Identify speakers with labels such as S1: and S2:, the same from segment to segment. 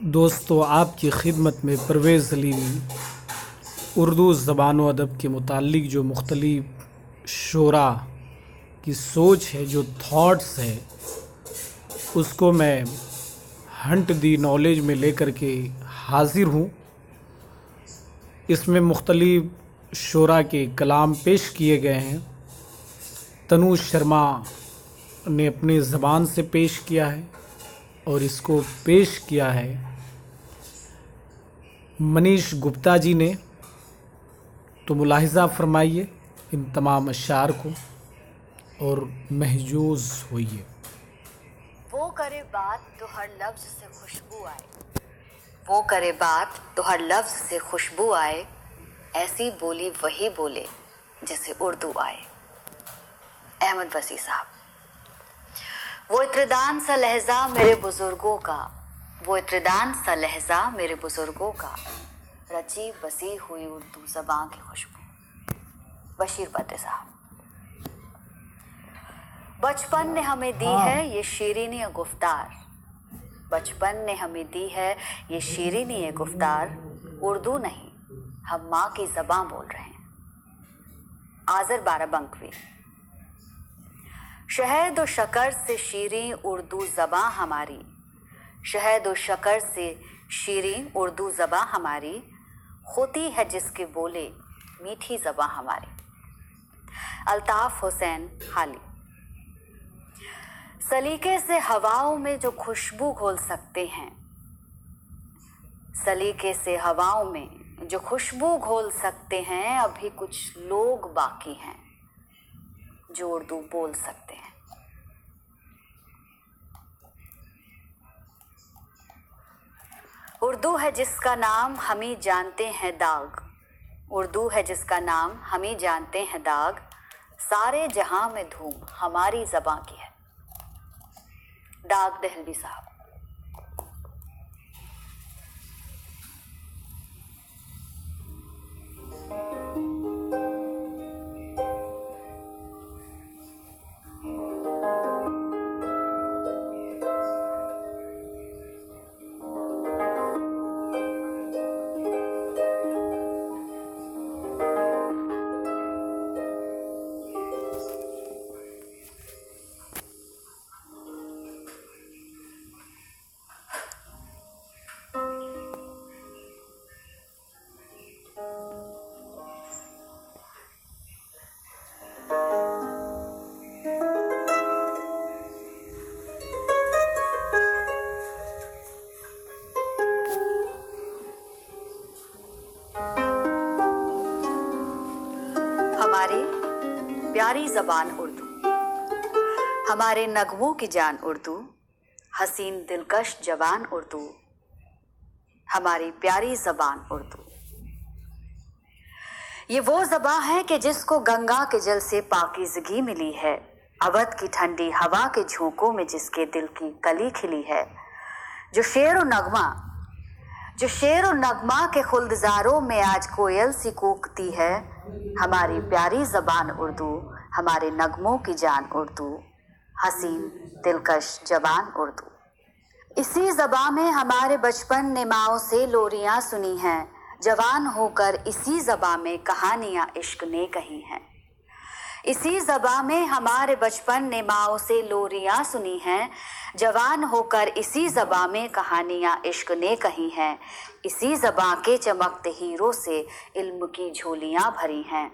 S1: दोस्तों, आपकी खिदमत में परवेज़ सलीम उर्दू ज़बान व अदब के मुताल्लिक़ जो मुख्तलिफ़ शोरा की सोच है, जो थॉट्स है, उसको मैं हंट दी नॉलेज में लेकर के हाज़िर हूँ। इसमें मुख्तलिफ़ शोरा के कलाम पेश किए गए हैं। तनु शर्मा ने अपनी ज़बान से पेश किया है और इसको पेश किया है मनीष गुप्ता जी ने। तो मुलाहिज़ा फरमाइए इन तमाम अशार को और महजूज होइए।
S2: वो करे बात तो हर लफ्ज़ से खुशबू आए, वो करे बात तो हर लफ्ज़ से खुशबू आए, ऐसी बोली वही बोले जैसे उर्दू आए। अहमद वसी साहब। वो इत्रेदान सा लहजा मेरे बुजुर्गों का, वो इत्रेदान सा लहजा मेरे बुजुर्गों का, रची बसी हुई उर्दू ज़बां की खुशबू। बशीर बद्र साहब। बचपन ने हमें दी है ये शीरीनी गुफ्तार, बचपन ने हमें दी है ये शीरीनी गुफ्तार, उर्दू नहीं हम माँ की ज़बां बोल रहे हैं। आज़र बाराबंकवी। शहद व शकर से शीरीं उर्दू ज़बां हमारी, शहद व शकर से शीरीं उर्दू ज़बां हमारी, होती है जिसके बोले मीठी ज़बां हमारी। अल्ताफ़ हुसैन हाली। सलीके से हवाओं में जो खुशबू घोल सकते हैं, सलीके से हवाओं में जो खुशबू घोल सकते हैं, अभी कुछ लोग बाकी हैं जो उर्दू बोल सकते हैं। उर्दू है जिसका नाम हम ही जानते हैं दाग, उर्दू है जिसका नाम हम ही जानते हैं दाग, सारे जहां में धूम हमारी ज़बां की है। दाग दहलवी साहब। हमारी प्यारी ज़बान उर्दू, हमारे नगमों की जान उर्दू, हसीन दिलकश जवान उर्दू, हमारी प्यारी ज़बान उर्दू। ये वो ज़बां है कि जिसको गंगा के जल से पाकीज़गी मिली है, अवध की ठंडी हवा के झोंकों में जिसके दिल की कली खिली है, जो शेर और नगमा के खुल्दजारों में आज कोयल सी कूकती है। हमारी प्यारी ज़बान उर्दू, हमारे नगमों की जान उर्दू, हसीन दिलकश जवान उर्दू। इसी ज़बां में हमारे बचपन ने माओ से लोरियां सुनी हैं, जवान होकर इसी ज़बां में कहानियां इश्क ने कही हैं। इसी ज़बां में हमारे बचपन ने माओ से लोरियां सुनी हैं, जवान होकर इसी ज़बां में कहानियां इश्क ने कही हैं। इसी ज़बां के चमकते हीरों से इल्म की झोलियां भरी हैं।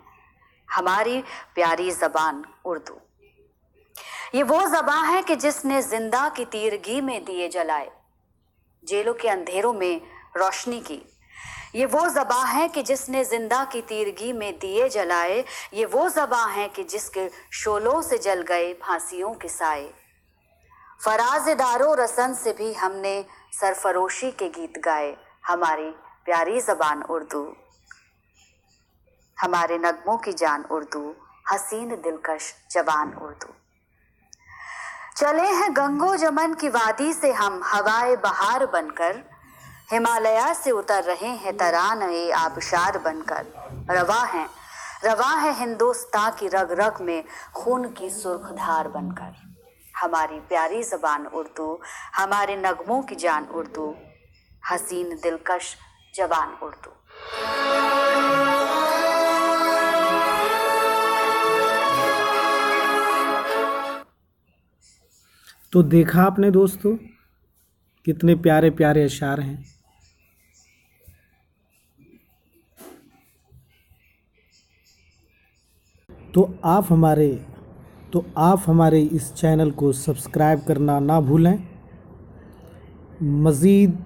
S2: हमारी प्यारी ज़बान उर्दू। ये वो ज़बां है कि जिसने जिंदा की तीरगी में दिए जलाए, जेलों के अंधेरों में रोशनी की। ये वो ज़बां है कि जिसने जिंदा की तीरगी में दिए जलाए, ये वो ज़बां है कि जिसके शोलों से जल गए फांसियों के साए। फराज़दारो रसन से भी हमने सरफरोशी के गीत गाए। हमारी प्यारी ज़बान उर्दू, हमारे नगमों की जान उर्दू, हसीन दिलकश जवान उर्दू। चले हैं गंगो जमन की वादी से हम हवाए बहार बनकर, हिमालया से उतर रहे हैं तराने आबशार बनकर। रवा है हिंदुस्तां की रग रग में खून की सुर्ख धार बनकर। हमारी प्यारी ज़बान उर्दू, हमारे नगमों की जान उर्दू, हसीन दिलकश जबान उर्दू।
S1: तो देखा आपने दोस्तों, कितने प्यारे प्यारे अशार हैं। तो आप हमारे इस चैनल को सब्सक्राइब करना ना भूलें। मज़ीद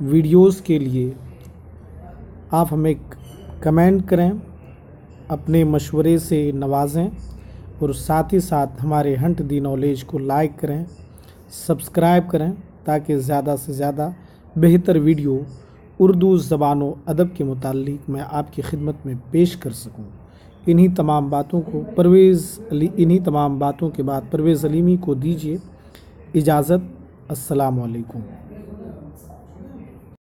S1: वीडियोस के लिए आप हमें कमेंट करें, अपने मशवरे से नवाजें और साथ ही साथ हमारे हंट दी नॉलेज को लाइक करें, सब्सक्राइब करें, ताकि ज़्यादा से ज़्यादा बेहतर वीडियो उर्दू ज़बान व अदब के मुताल्लिक़ मैं आपकी खिदमत में पेश कर सकूं। इन्हीं तमाम बातों के बाद परवेज़ अलीमी को दीजिए इजाज़त। अस्सलामु अलैकुम।